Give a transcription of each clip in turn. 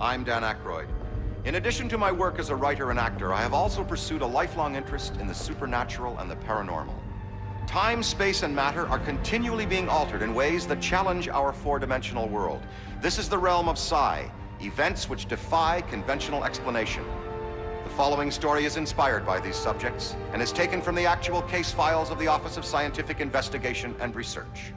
I'm Dan Aykroyd. In addition to my work as a writer and actor, I have also pursued a lifelong interest in the supernatural and the paranormal. Time, space, and matter are continually being altered in ways that challenge our four-dimensional world. This is the realm of Psi, events which defy conventional explanation. The following story is inspired by these subjects and is taken from the actual case files of the Office of Scientific Investigation and Research.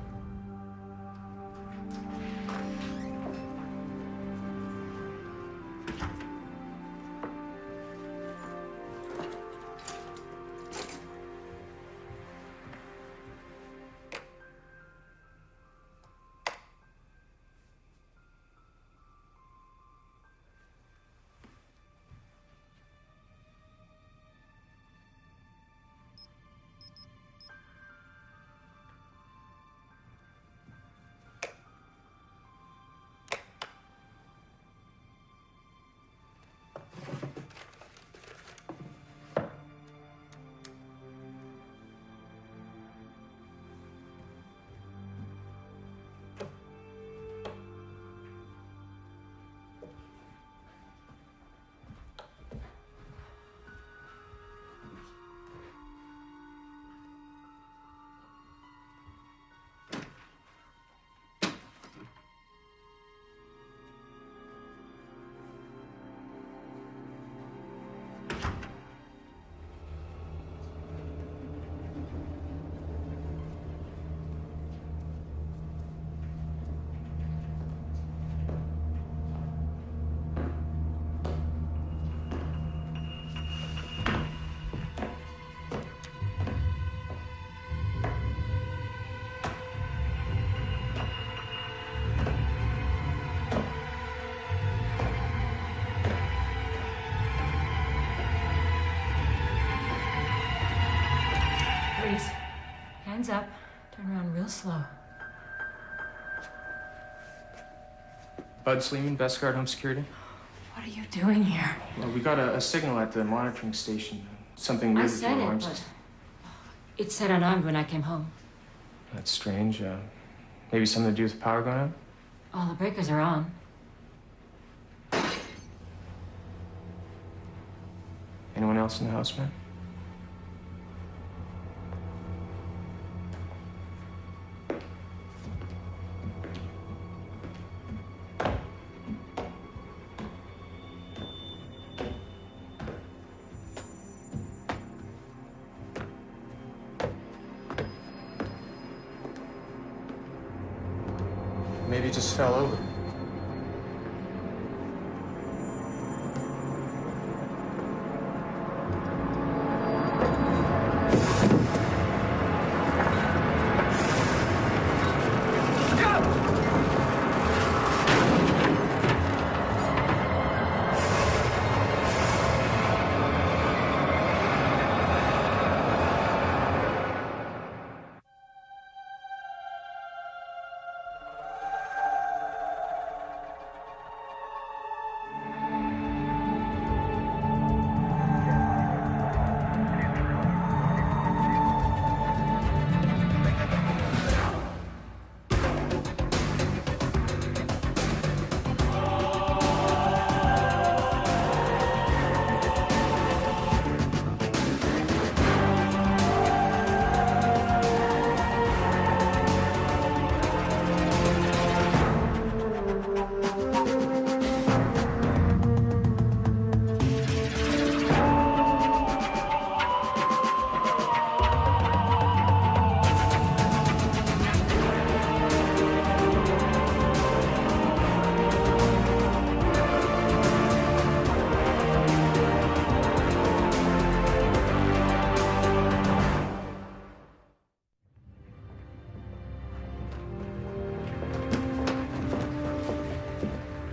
Freeze. Hands up. Turn around real slow. Bud Sleeman, Best Guard Home Security. What are you doing here? Well, we got a signal at the monitoring station. Something weird I with the said it, alarms. but it said unarmed when I came home. That's strange. Maybe something to do with the power going out? All the breakers are on. Anyone else in the house, man? Maybe it just fell over.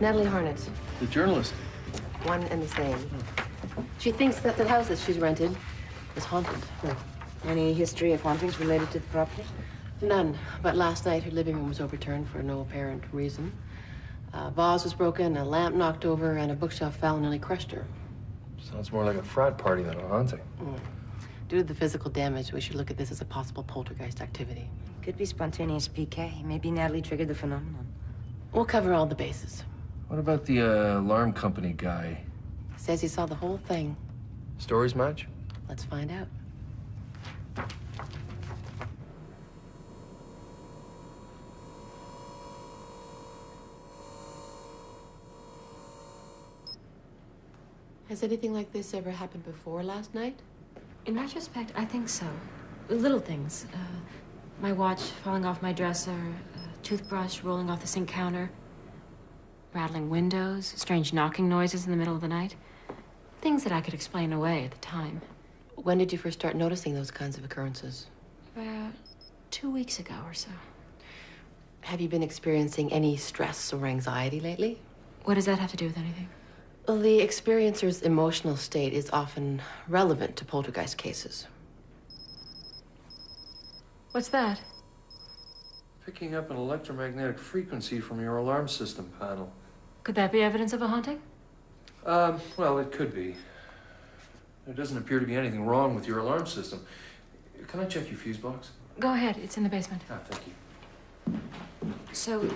Natalie Harnett. The journalist. One and the same. She thinks that the house that she's rented is haunted. Any history of hauntings related to the property? None. But last night, her living room was overturned for no apparent reason. A vase was broken, a lamp knocked over, and a bookshelf fell and nearly crushed her. Sounds more like a frat party than a haunting. Due to the physical damage, we should look at this as a possible poltergeist activity. Could be spontaneous PK. Maybe Natalie triggered the phenomenon. We'll cover all the bases. What about the alarm company guy? Says he saw the whole thing. Stories match? Let's find out. Has anything like this ever happened before last night? In retrospect, I think so. Little things. My watch falling off my dresser, a toothbrush rolling off the sink counter, rattling windows, strange knocking noises in the middle of the night. Things that I could explain away at the time. When did you first start noticing those kinds of occurrences? About 2 weeks ago or so. Have you been experiencing any stress or anxiety lately? What does that have to do with anything? Well, the experiencer's emotional state is often relevant to poltergeist cases. What's that? Picking up an electromagnetic frequency from your alarm system panel. Could that be evidence of a haunting? Well, it could be. There doesn't appear to be anything wrong with your alarm system. Can I check your fuse box? Go ahead, it's in the basement. Ah, thank you. So,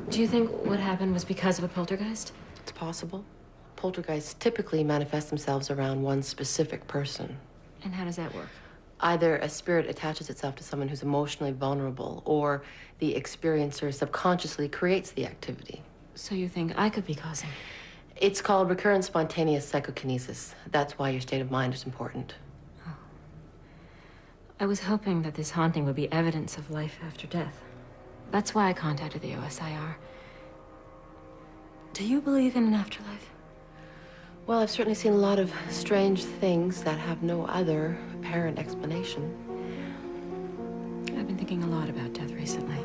do you think what happened was because of a poltergeist? It's possible. Poltergeists typically manifest themselves around one specific person. And how does that work? Either a spirit attaches itself to someone who's emotionally vulnerable, or the experiencer subconsciously creates the activity. So you think I could be causing? It's called recurrent spontaneous psychokinesis. That's why your state of mind is important. Oh. I was hoping that this haunting would be evidence of life after death. That's why I contacted the OSIR. Do you believe in an afterlife? Well, I've certainly seen a lot of strange things that have no other apparent explanation. I've been thinking a lot about death recently.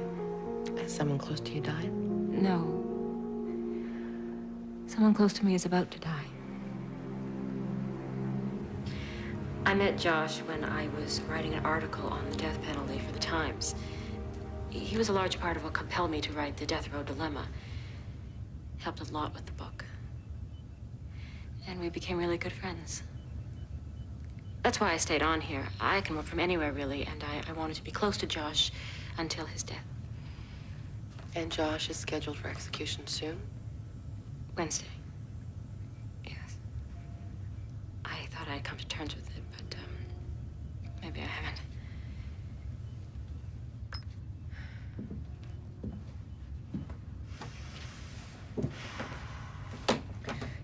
Has someone close to you died? No. Someone close to me is about to die. I met Josh when I was writing an article on the death penalty for the Times. He was a large part of what compelled me to write The Death Row Dilemma. Helped a lot with the book. And we became really good friends. That's why I stayed on here. I can work from anywhere, really, and I wanted to be close to Josh until his death. And Josh is scheduled for execution soon? Wednesday. Yes. I thought I'd come to terms with it, but maybe I haven't.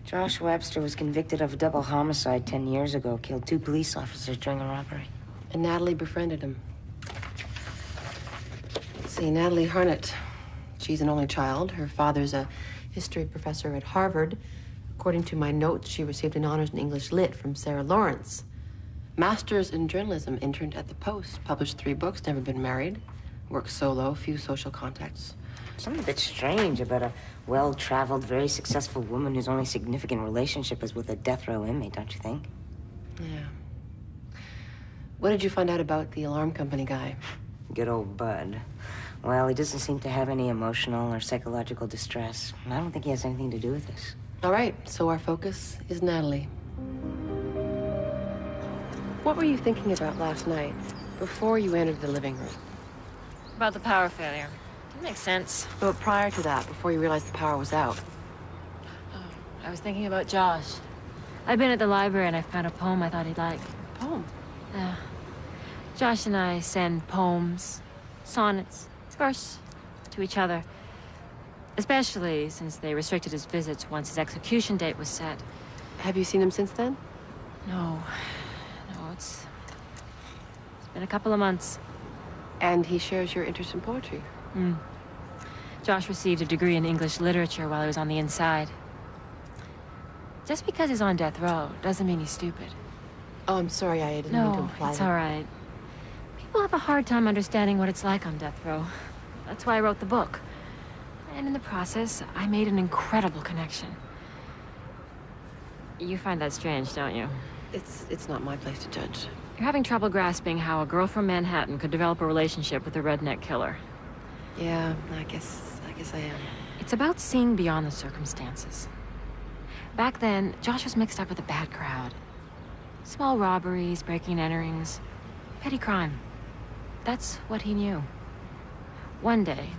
Josh Webster was convicted of a double homicide 10 years ago. Killed 2 police officers during a robbery. And Natalie befriended him. See, Natalie Harnett. She's an only child. Her father's a history professor at Harvard. According to my notes, she received an honors in English Lit from Sarah Lawrence. Master's in journalism, interned at the Post. Published 3 books, never been married. Worked solo, few social contacts. Something a bit strange about a well-traveled, very successful woman whose only significant relationship is with a death row inmate, don't you think? Yeah. What did you find out about the alarm company guy? Good old Bud. Well, he doesn't seem to have any emotional or psychological distress. I don't think he has anything to do with this. All right, so our focus is Natalie. What were you thinking about last night, before you entered the living room? About the power failure. That makes sense. But prior to that, before you realized the power was out. Oh, I was thinking about Josh. I've been at the library and I found a poem I thought he'd like. Poem? Yeah. Josh and I send poems, sonnets, verse to each other. Especially since they restricted his visits once his execution date was set. Have you seen him since then? No. No, it's been a couple of months. And he shares your interest in poetry? Josh received a degree in English literature while he was on the inside. Just because he's on death row doesn't mean he's stupid. Oh, I'm sorry, I didn't mean to No, imply it's that. all right. People have a hard time understanding what it's like on death row. That's why I wrote the book. And in the process, I made an incredible connection. You find that strange, don't you? It's not my place to judge. You're having trouble grasping how a girl from Manhattan could develop a relationship with a redneck killer. Yeah, I guess I am. It's about seeing beyond the circumstances. Back then, Josh was mixed up with a bad crowd. Small robberies, breaking and enterings, petty crime. That's what he knew. One day,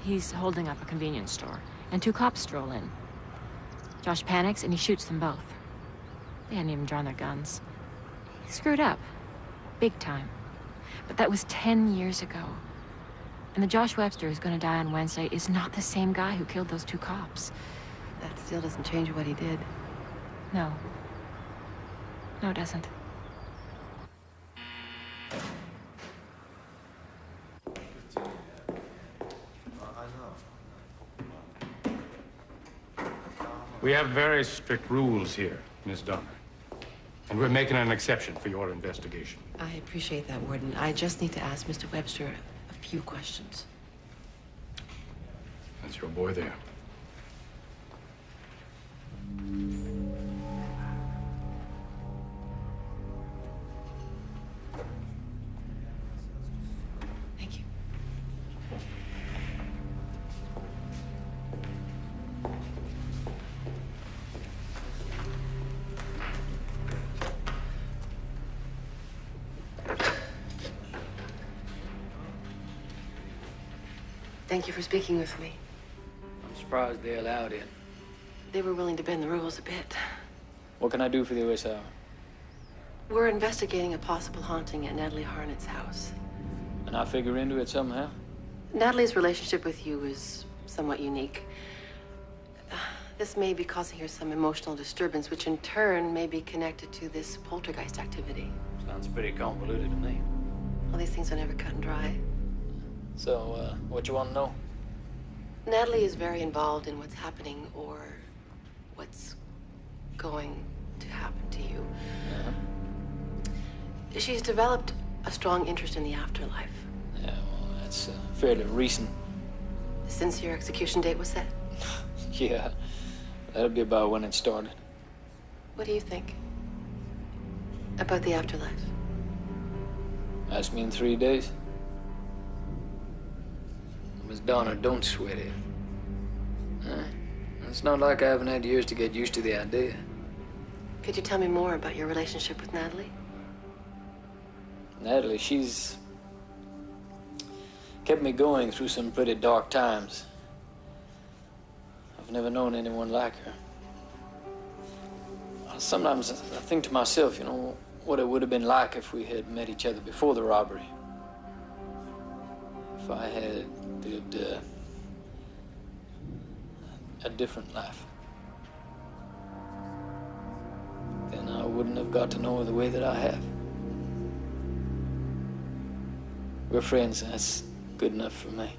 he's holding up a convenience store. and 2 cops stroll in. Josh panics and he shoots them both. They hadn't even drawn their guns. He screwed up. Big time. But that was 10 years ago. And the Josh Webster who's gonna die on Wednesday is not the same guy who killed those 2 cops. That still doesn't change what he did. No. No, it doesn't. We have very strict rules here, Miss Donner. And we're making an exception for your investigation. I appreciate that, Warden. I just need to ask Mr. Webster a few questions. That's your boy there. Thank you. Thank you for speaking with me. I'm surprised they allowed it. They were willing to bend the rules a bit. What can I do for the OSR? We're investigating a possible haunting at Natalie Harnet's house. And I figure into it somehow? Natalie's relationship with you is somewhat unique. This may be causing her some emotional disturbance, which in turn may be connected to this poltergeist activity. Sounds pretty convoluted to me. All these things are never cut and dry. So, what you want to know? Natalie is very involved in what's happening or what's going to happen to you. She's developed a strong interest in the afterlife. Yeah, well, that's fairly recent. Since your execution date was set? Yeah, that'll be about when it started. What do you think about the afterlife? Ask me in 3 days. Miss Donner, don't sweat it. It's not like I haven't had years to get used to the idea. Could you tell me more about your relationship with Natalie? Natalie, she's kept me going through some pretty dark times. I've never known anyone like her. Sometimes I think to myself, you know, what it would have been like if we had met each other before the robbery. If I had lived a different life. Then I wouldn't have got to know her the way that I have. We're friends, and that's good enough for me.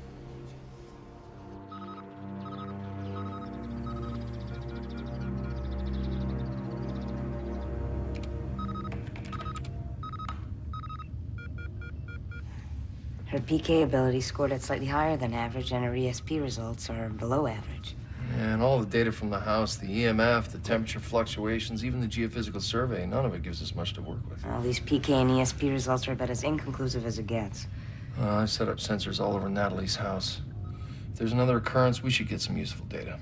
Her PK ability scored at slightly higher than average, and her ESP results are below average. And all the data from the house, the EMF, the temperature fluctuations, even the geophysical survey, none of it gives us much to work with. All these PK and ESP results are about as inconclusive as it gets. I've set up sensors all over Natalie's house. If there's another occurrence, we should get some useful data.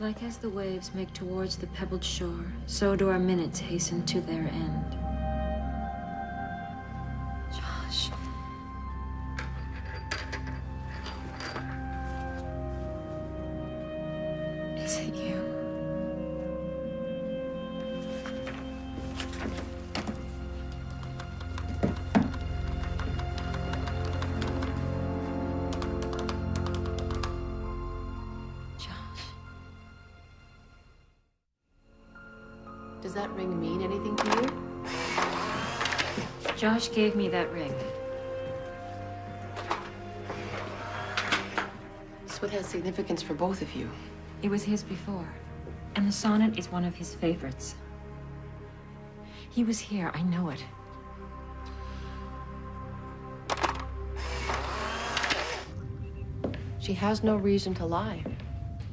Like as the waves make towards the pebbled shore, so do our minutes hasten to their end. Josh. Is it you? Does that ring mean anything to you? Josh gave me that ring. It's what has significance for both of you. It was his before, and the sonnet is one of his favorites. He was here, I know it. She has no reason to lie.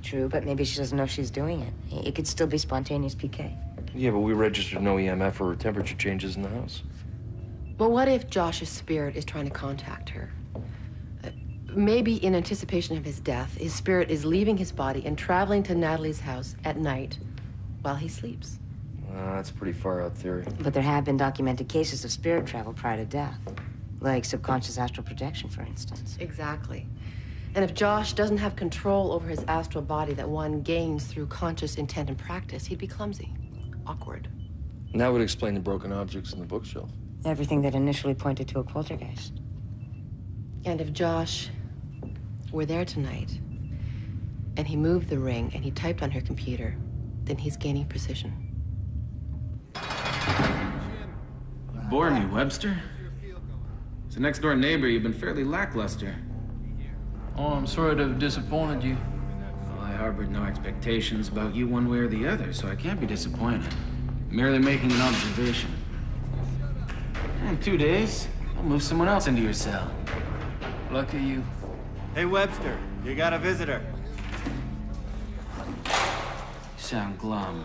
True, but maybe she doesn't know she's doing it. It could still be spontaneous PK. Yeah, but we registered no EMF or temperature changes in the house. Well, what if Josh's spirit is trying to contact her? Maybe in anticipation of his death, his spirit is leaving his body and traveling to Natalie's house at night while he sleeps. That's a pretty far out theory. But there have been documented cases of spirit travel prior to death. Like subconscious astral projection, for instance. Exactly. And if Josh doesn't have control over his astral body that one gains through conscious intent and practice, he'd be clumsy, awkward. And that would explain the broken objects in the bookshelf. Everything that initially pointed to a poltergeist. And if Josh were there tonight, and he moved the ring and he typed on her computer, then he's gaining precision. You bore me, Webster. As a next-door neighbor, you've been fairly lackluster. Oh, I'm sorry to have disappointed you. Well, I harbored no expectations about you one way or the other, so I can't be disappointed. Merely making an observation. In 2 days, I'll move someone else into your cell. Lucky you. Hey, Webster, you got a visitor. You sound glum.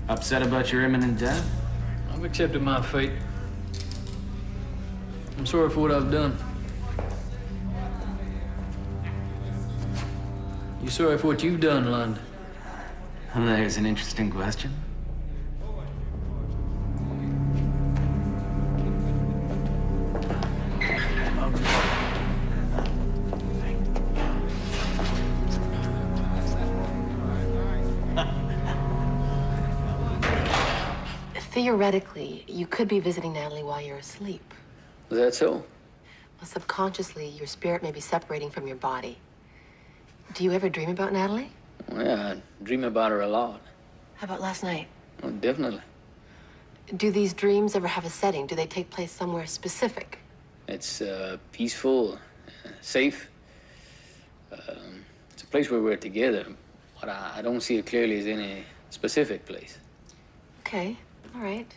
Upset about your imminent death? I've accepted my fate. I'm sorry for what I've done. You sorry for what you've done, Lund? There's an interesting question. Theoretically, you could be visiting Natalie while you're asleep. Is that so? Well, subconsciously, your spirit may be separating from your body. Do you ever dream about Natalie? Well, yeah, I dream about her a lot. How about last night? Oh, definitely. Do these dreams ever have a setting? Do they take place somewhere specific? It's peaceful, safe. It's a place where we're together, but I don't see it clearly as any specific place. Okay, all right.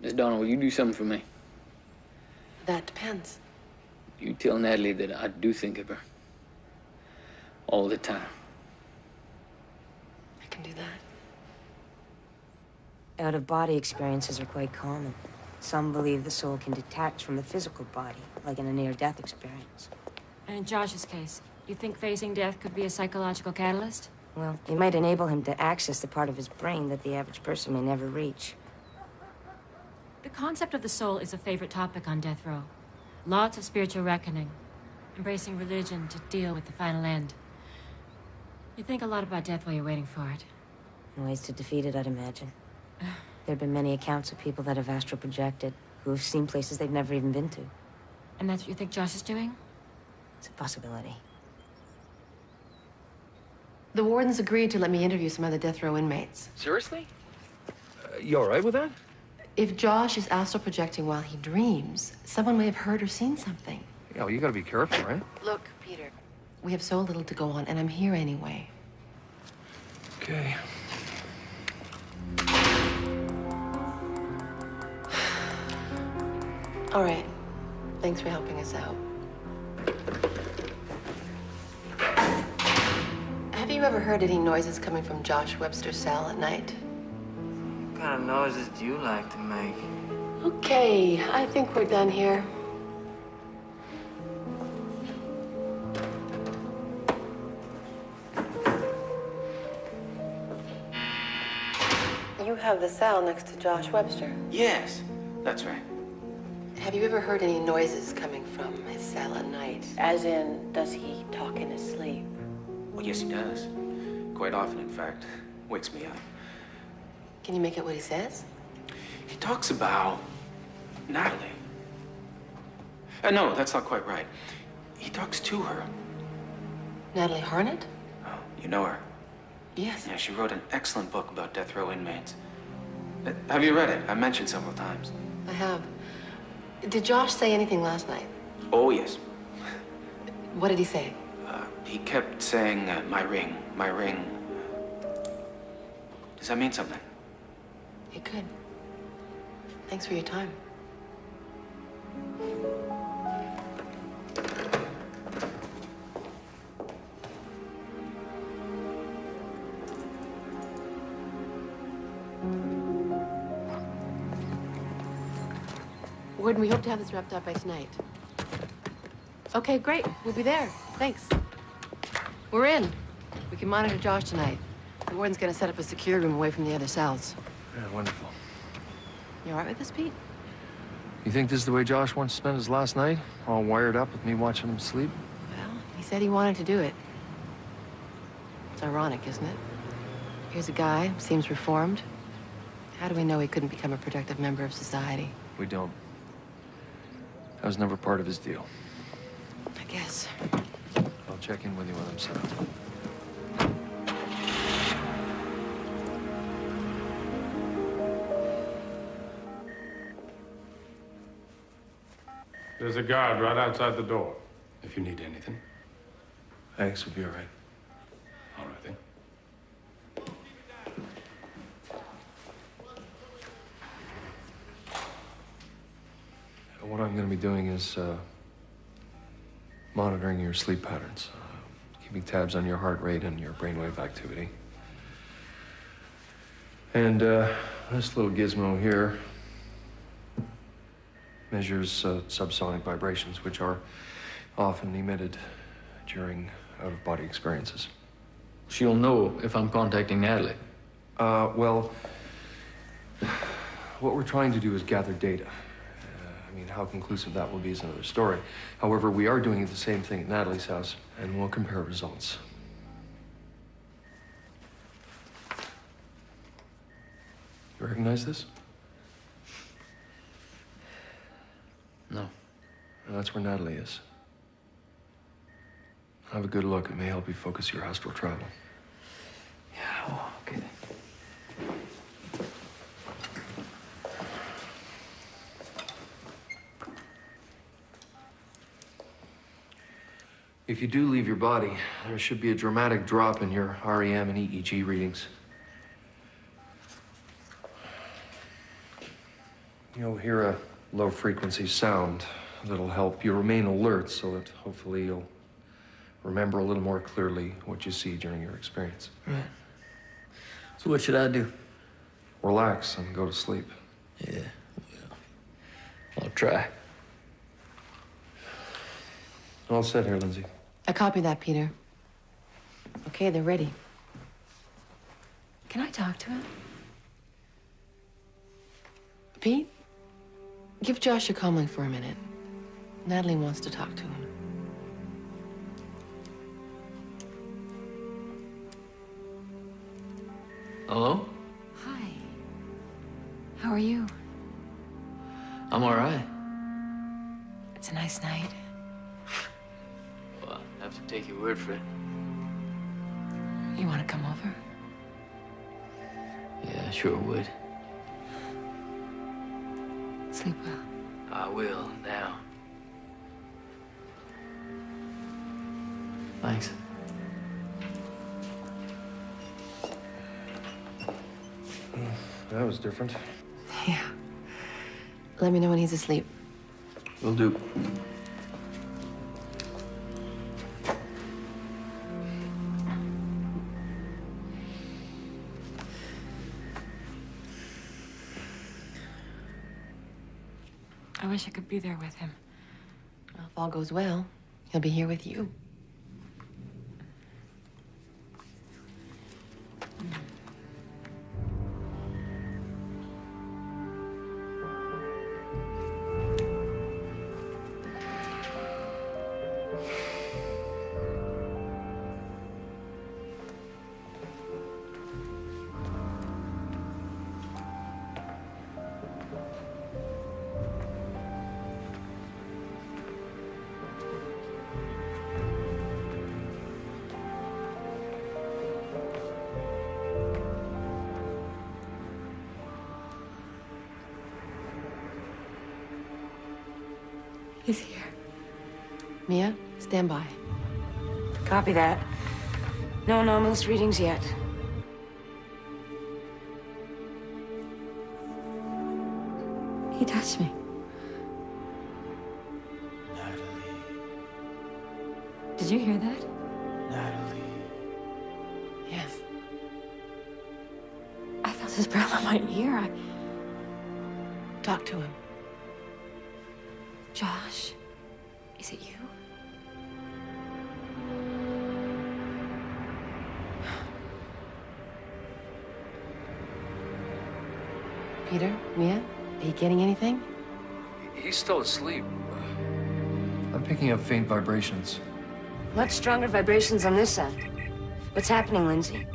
Miss Donna, will you do something for me? That depends. You tell Natalie that I do think of her. All the time. I can do that. Out-of-body experiences are quite common. Some believe the soul can detach from the physical body, like in a near-death experience. And in Josh's case, you think facing death could be a psychological catalyst? Well, it might enable him to access the part of his brain that the average person may never reach. The concept of the soul is a favorite topic on death row. Lots of spiritual reckoning, embracing religion to deal with the final end. You think a lot about death while you're waiting for it. Ways to defeat it, I'd imagine. There have been many accounts of people that have astral projected, who have seen places they've never even been to. And that's what you think Josh is doing? It's a possibility. The wardens agreed to let me interview some other death row inmates. Seriously? You all right with that? If Josh is astral projecting while he dreams, someone may have heard or seen something. Yeah, well, you gotta be careful, right? Look, Peter, we have so little to go on, and I'm here anyway. Okay. All right. Thanks for helping us out. Have you ever heard any noises coming from Josh Webster's cell at night? What kind of noises do you like to make? Okay, I think we're done here. You have the cell next to Josh Webster. Yes, that's right. Have you ever heard any noises coming from his cell at night? As in, does he talk in his sleep? Well, yes, he does. Quite often, in fact. Wakes me up. Can you make out what he says? He talks about Natalie. No, that's not quite right. He talks to her. Natalie Harnett? Oh, you know her? Yes. Yeah, she wrote an excellent book about death row inmates. Have you read it? I mentioned several times. I have. Did Josh say anything last night? Oh, yes. What did he say? He kept saying, my ring, my ring. Does that mean something? It could. Thanks for your time. Warden, we hope to have this wrapped up by tonight. Okay, great. We'll be there. Thanks. We're in. We can monitor Josh tonight. The warden's gonna set up a secure room away from the other cells. Yeah, wonderful. You all right with this, Pete? You think this is the way Josh wants to spend his last night? All wired up with me watching him sleep? Well, he said he wanted to do it. It's ironic, isn't it? Here's a guy, seems reformed. How do we know he couldn't become a productive member of society? We don't. That was never part of his deal. I guess. I'll check in with you when I'm set up. There's a guard right outside the door, if you need anything. Thanks, we'll be all right. All right, then. What I'm going to be doing is monitoring your sleep patterns, keeping tabs on your heart rate and your brainwave activity. And this little gizmo here measures subsonic vibrations, which are often emitted during out-of-body experiences. She'll know if I'm contacting Natalie. Well, what we're trying to do is gather data. I mean, how conclusive that will be is another story. However, we are doing the same thing at Natalie's house, and we'll compare results. You recognize this? No. Well, that's where Natalie is. Have a good look. It may help you focus your astral travel. Yeah, oh, okay then. If you do leave your body, there should be a dramatic drop in your REM and EEG readings. You'll hear a low-frequency sound that'll help you remain alert so that hopefully you'll remember a little more clearly what you see during your experience. Right. So what should I do? Relax and go to sleep. Yeah, I'll try. All set here, Lindsay. I copy that, Peter. Okay, they're ready. Can I talk to him? Pete, give Josh a comlink for a minute. Natalie wants to talk to him. Hello? Hi. How are you? I'm all right. It's a nice night. Well, I have to take your word for it. You want to come over? Yeah, I sure would. Sleep well. I will now. Thanks. That was different. Yeah. Let me know when he's asleep. Will do. I wish I could be there with him. Well, if all goes well, he'll be here with you. He's here. Mia, stand by. Copy that. No anomalous readings yet. He touched me. Natalie. Did you hear that? Natalie. Yes. I felt his breath on my ear. Talk to him. Josh, is it you? Peter, Mia, are you getting anything? He's still asleep. I'm picking up faint vibrations. Much stronger vibrations on this end. What's happening, Lindsay?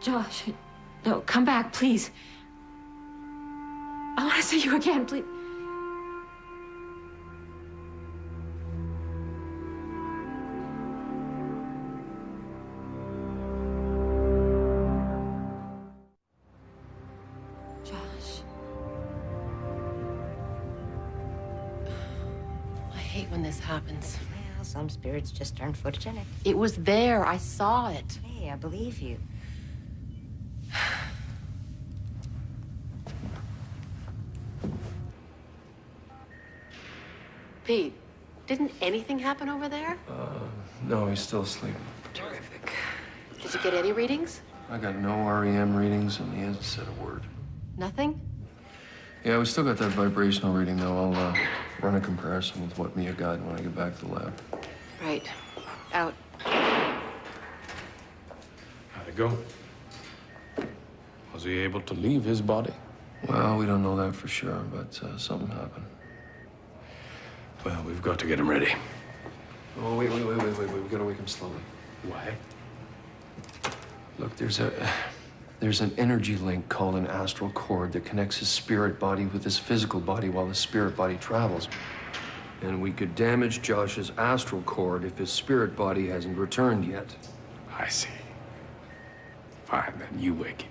Josh, no, come back, please. I want to see you again, please. Josh. I hate when this happens. Well, some spirits just turn photogenic. It was there. I saw it. Hey, I believe you. Pete, didn't anything happen over there? No, he's still asleep. Terrific. Did you get any readings? I got no REM readings, and he hasn't said a word. Nothing? Yeah, we still got that vibrational reading, though. I'll run a comparison with what Mia got when I get back to the lab. Right. Out. How'd it go? Was he able to leave his body? Well, we don't know that for sure, but something happened. Well, we've got to get him ready. Oh, wait. We gotta wake him slowly. Why? Look, there's an energy link called an astral cord that connects his spirit body with his physical body while his spirit body travels. And we could damage Josh's astral cord if his spirit body hasn't returned yet. I see. Fine, then you wake him.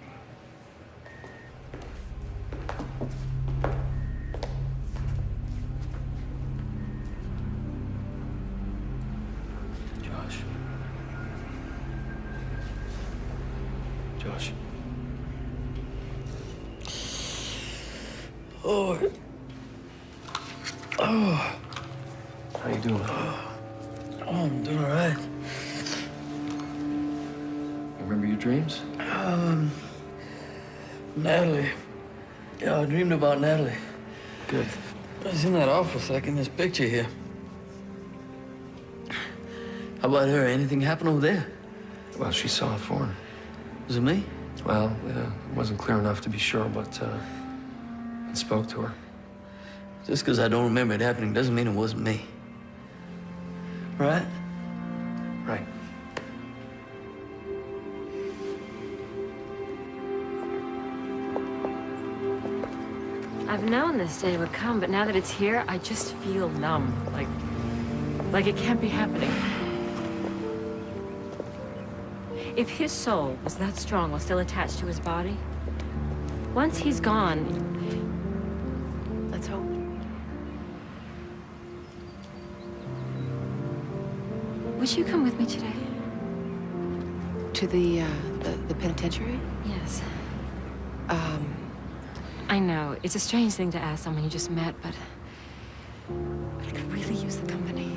Josh. Oh. Oh. How you doing? Oh, I'm doing all right. Remember your dreams? Natalie. Yeah, I dreamed about Natalie. Good. I was in that office, second, this picture here. How about her? Anything happen over there? Well, she saw a form. Was it me? Well, it wasn't clear enough to be sure, but it spoke to her. Just because I don't remember it happening doesn't mean it wasn't me. Right? Right. I've known this day would come, but now that it's here, I just feel numb. Like it can't be happening. If his soul was that strong while still attached to his body, once he's gone, Let's hope. would you come with me today? To the penitentiary? Yes. I know, it's a strange thing to ask someone you just met, but I could really use the company.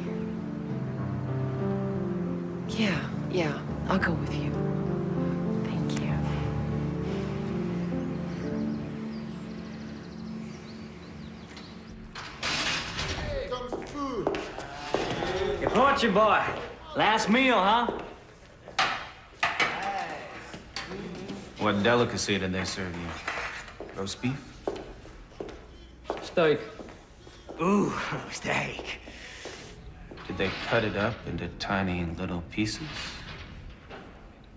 Yeah, I'll go with you. Thank you. Hey, comes some food. You brought your boy. Last meal, huh? What delicacy did they serve you? Roast beef? Steak. Ooh, steak. Did they cut it up into tiny little pieces?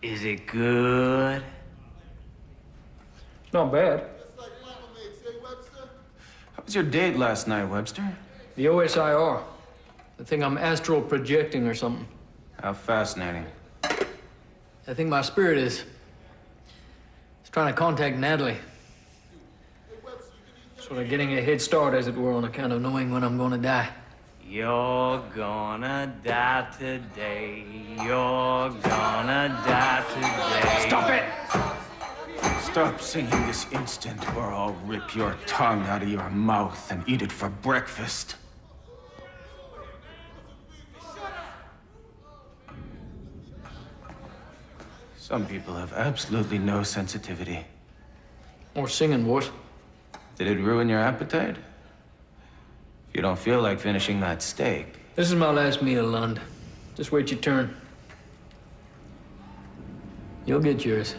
Is it good? It's not bad. How was your date last night, Webster? The OSIR. I think I'm astral projecting or something. How fascinating. I think my spirit is trying to contact Natalie. Sort of getting a head start, as it were, on account of knowing when I'm gonna die. You're gonna die today. You're gonna die today. Stop it! Stop singing this instant, or I'll rip your tongue out of your mouth and eat it for breakfast. Some people have absolutely no sensitivity. More singing, what? Did it ruin your appetite? If you don't feel like finishing that steak. This is my last meal, Lund. Just wait your turn. You'll get yours.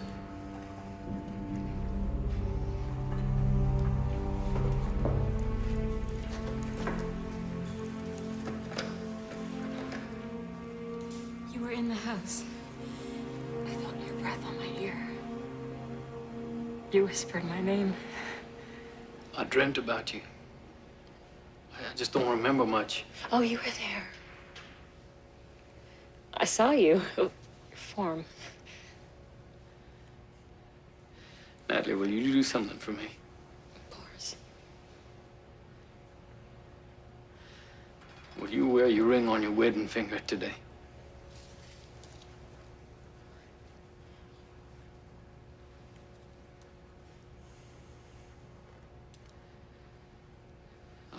You were in the house. I felt your breath on my ear. You whispered my name. I dreamt about you. I just don't remember much. Oh, you were there. I saw you. Your form. Natalie, will you do something for me? Of course. Will you wear your ring on your wedding finger today?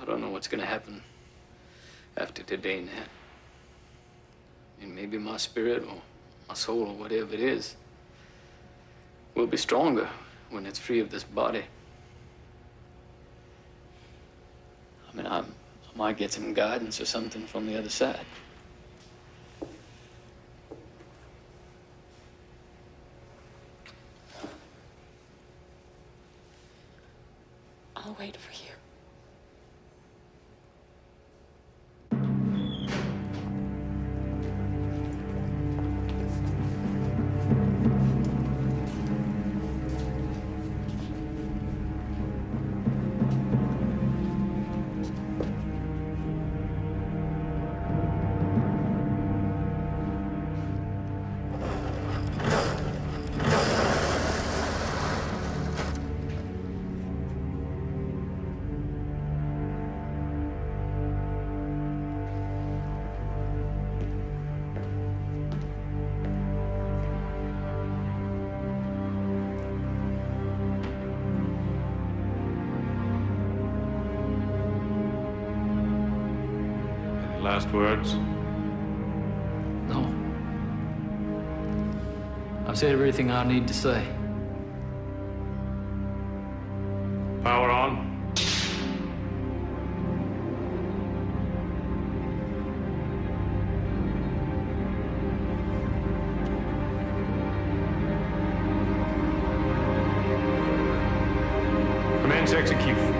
I don't know what's gonna happen after today, Nat. I mean, maybe my spirit or my soul or whatever it is will be stronger when it's free of this body. I mean, I might get some guidance or something from the other side. I'll wait for you. Last words? No. I've said everything I need to say. Power on. Commence execution.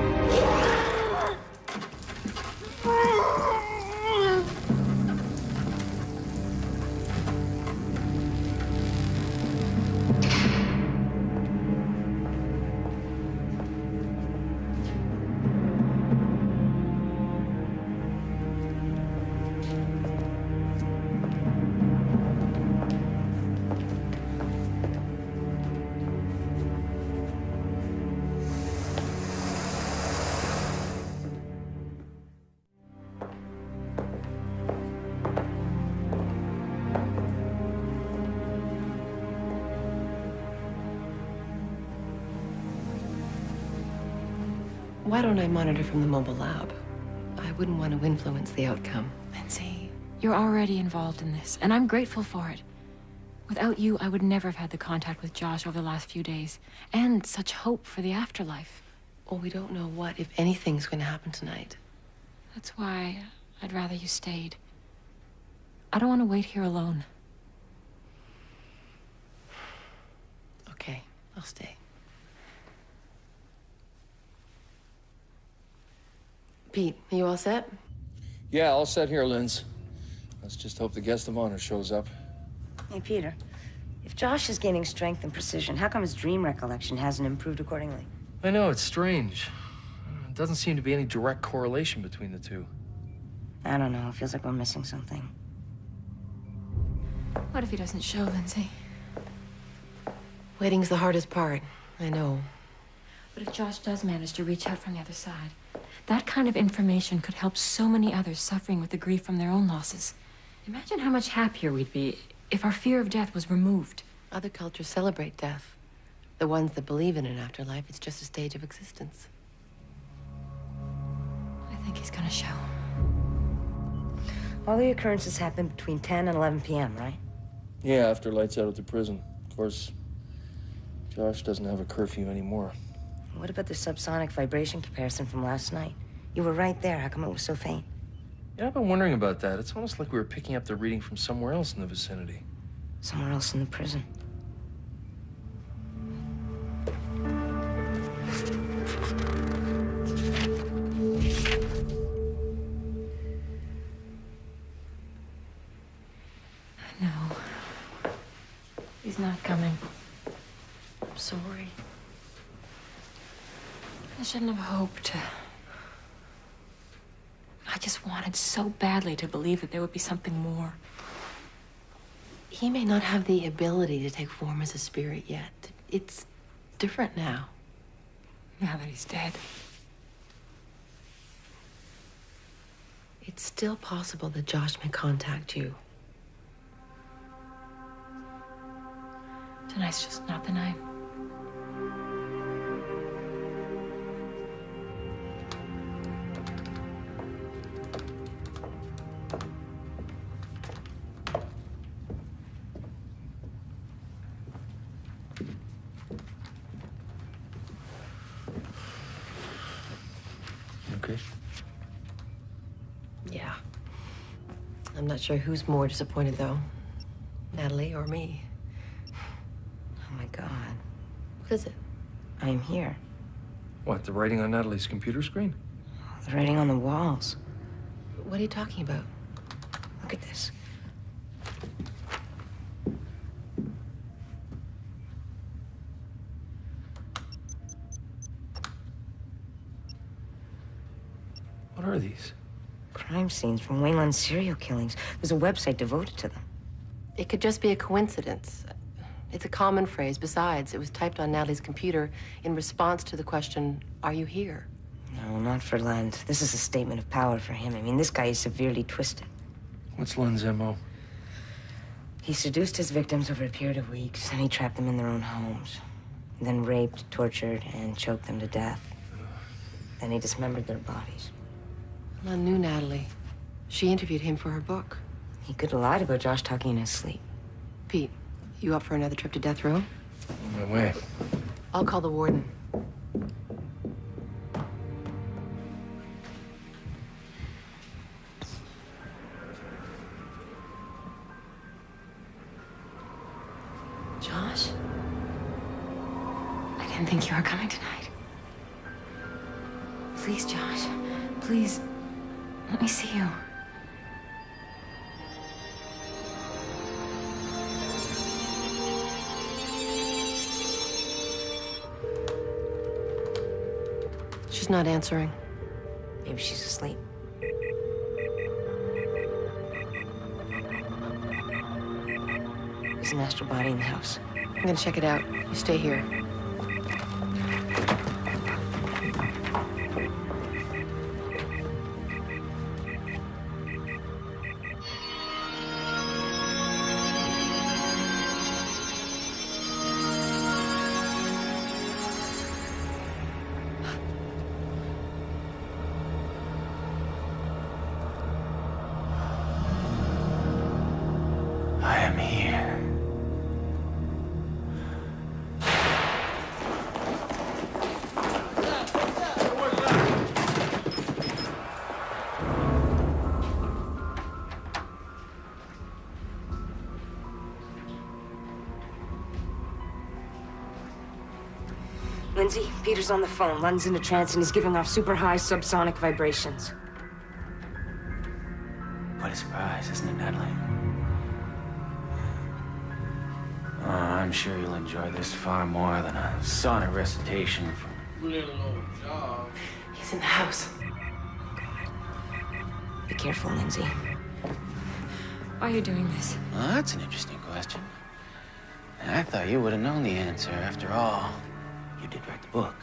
Why don't I monitor from the mobile lab? I wouldn't want to influence the outcome. Lindsay, you're already involved in this, and I'm grateful for it. Without you, I would never have had the contact with Josh over the last few days, and such hope for the afterlife. Well, we don't know what, if anything's going to happen tonight. That's why I'd rather you stayed. I don't want to wait here alone. Okay, I'll stay. Pete, are you all set? Yeah, all set here, Linz. Let's just hope the guest of honor shows up. Hey, Peter. If Josh is gaining strength and precision, how come his dream recollection hasn't improved accordingly? I know, it's strange. It doesn't seem to be any direct correlation between the two. I don't know. It feels like we're missing something. What if he doesn't show, Lindsay? Waiting's the hardest part. I know. But if Josh does manage to reach out from the other side, that kind of information could help so many others suffering with the grief from their own losses. Imagine how much happier we'd be if our fear of death was removed. Other cultures celebrate death. The ones that believe in an afterlife, it's just a stage of existence. I think he's gonna show. All the occurrences happen between 10 and 11 p.m., right? Yeah, after lights out at the prison. Of course, Josh doesn't have a curfew anymore. What about the subsonic vibration comparison from last night? You were right there. How come it was so faint? Yeah, I've been wondering about that. It's almost like we were picking up the reading from somewhere else in the vicinity. Somewhere else in the prison. I know. He's not coming. I'm sorry. I shouldn't have hoped. I just wanted so badly to believe that there would be something more. He may not have the ability to take form as a spirit yet. It's different now. Now that he's dead. It's still possible that Josh may contact you. Tonight's just not the night. Okay. Yeah. I'm not sure who's more disappointed, though. Natalie or me. Oh, my God. What is it? I am here. What, the writing on Natalie's computer screen? The writing on the walls. What are you talking about? Look at this. What are these? Crime scenes from Wayland's serial killings. There's a website devoted to them. It could just be a coincidence. It's a common phrase. Besides, it was typed on Natalie's computer in response to the question, "Are you here?" No, not for Lund. This is a statement of power for him. I mean, this guy is severely twisted. What's Lund's MO? He seduced his victims over a period of weeks, and he trapped them in their own homes. Then raped, tortured, and choked them to death. Then he dismembered their bodies. Lund knew Natalie. She interviewed him for her book. He could have lied about Josh talking in his sleep. Pete, you up for another trip to death row? On my way. I'll call the warden. Josh? I didn't think you were coming tonight. Please, Josh. Please, let me see you. She's not answering. Maybe she's asleep. There's an astral body in the house. I'm gonna check it out. You stay here. I am here. Lindsay, Peter's on the phone. Lund's in a trance and he's giving off super high subsonic vibrations. What a surprise, isn't it, Natalie? Oh, I'm sure you'll enjoy this far more than a sonnet recitation from little old Josh. He's in the house. Be careful, Lindsay. Why are you doing this? Well, that's an interesting question. I thought you would have known the answer. After all, you did write the book.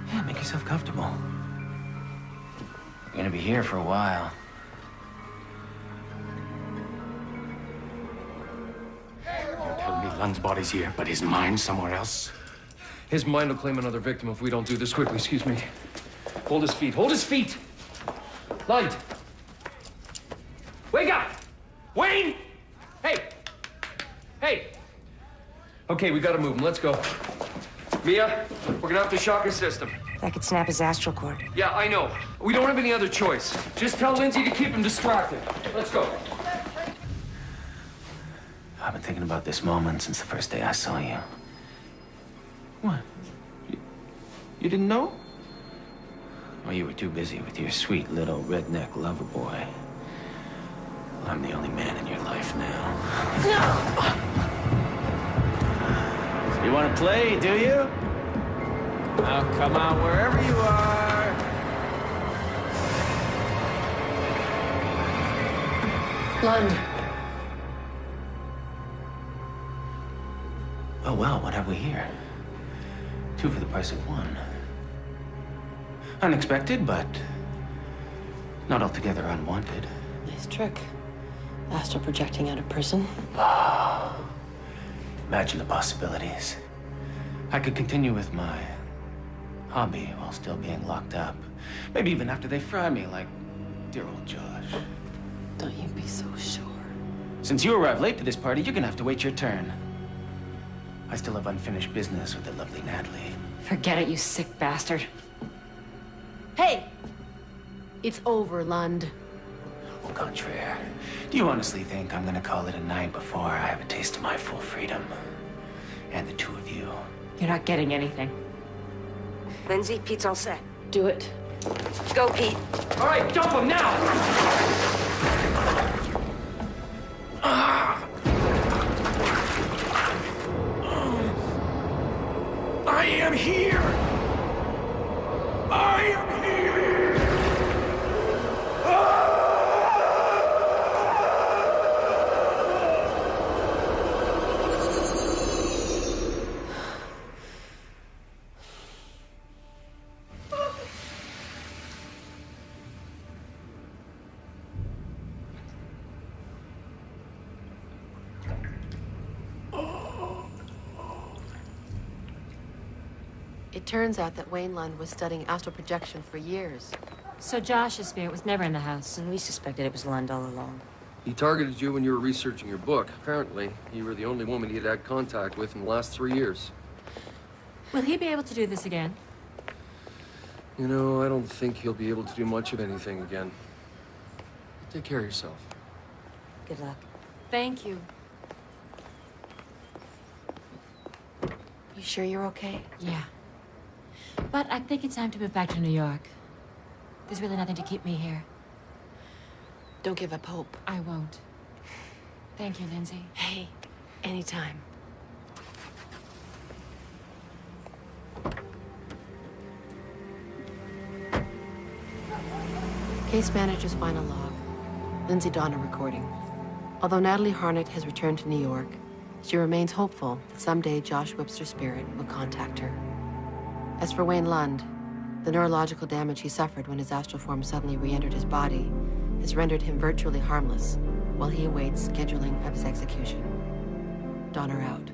Yeah, make yourself comfortable. You're gonna be here for a while. You're telling me Lund's body's here, but his mind's somewhere else. His mind will claim another victim if we don't do this quickly. Excuse me. Hold his feet. Hold his feet! Lund! Wake up! Wayne! Hey! Hey! Okay, we gotta move him. Let's go. Mia, we're gonna have to shock his system. That could snap his astral cord. Yeah, I know. We don't have any other choice. Just tell Lindsay to keep him distracted. Let's go. I've been thinking about this moment since the first day I saw you. What? You didn't know? Well, you were too busy with your sweet little redneck lover boy. Well, I'm the only man in your life now. You want to play, do you? I'll come out wherever you are. Lund. Oh, well, what have we here? 2 for the price of 1. Unexpected, but not altogether unwanted. Nice trick. Astral projecting out of prison. Imagine the possibilities. I could continue with my hobby while still being locked up. Maybe even after they fry me like dear old Josh. Don't you be so sure. Since you arrived late to this party, you're gonna have to wait your turn. I still have unfinished business with the lovely Natalie. Forget it, you sick bastard. Hey! It's over, Lund. Au contraire. Do you honestly think I'm gonna call it a night before I have a taste of my full freedom? And the 2 of you. You're not getting anything. Lindsay, Pete's all set. Do it. Go, Pete. All right, dump him now! I am here! I am here! It turns out that Wayne Lund was studying astral projection for years. So Josh's spirit was never in the house. And we suspected it was Lund all along. He targeted you when you were researching your book. Apparently, you were the only woman he had contact with in the last 3 years. Will he be able to do this again? You know, I don't think he'll be able to do much of anything again. Take care of yourself. Good luck. Thank you. You sure you're okay? Yeah. But I think it's time to move back to New York. There's really nothing to keep me here. Don't give up hope. I won't. Thank you, Lindsay. Hey, anytime. Case manager's final log. Lindsay Donner recording. Although Natalie Harnett has returned to New York, she remains hopeful that someday Josh Webster's spirit will contact her. As for Wayne Lund, the neurological damage he suffered when his astral form suddenly re-entered his body has rendered him virtually harmless while he awaits scheduling of his execution. Donner out.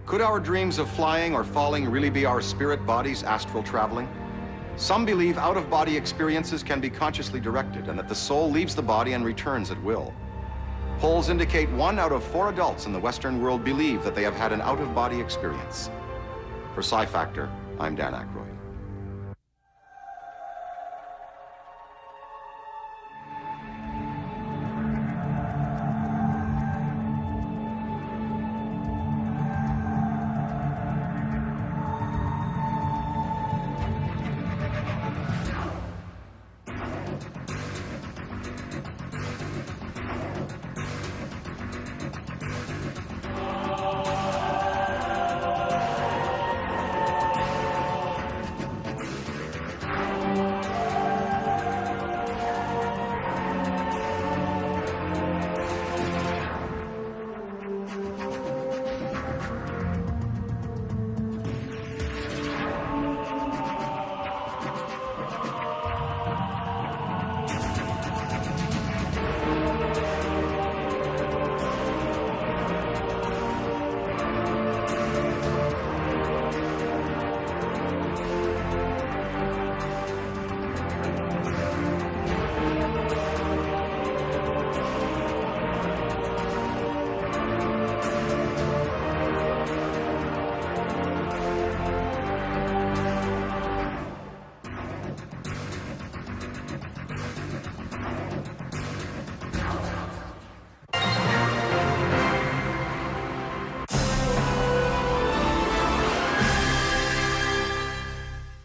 Could our dreams of flying or falling really be our spirit bodies astral traveling? Some believe out-of-body experiences can be consciously directed and that the soul leaves the body and returns at will. Polls indicate 1 out of 4 adults in the Western world believe that they have had an out-of-body experience. For Psi Factor, I'm Dan Aykroyd.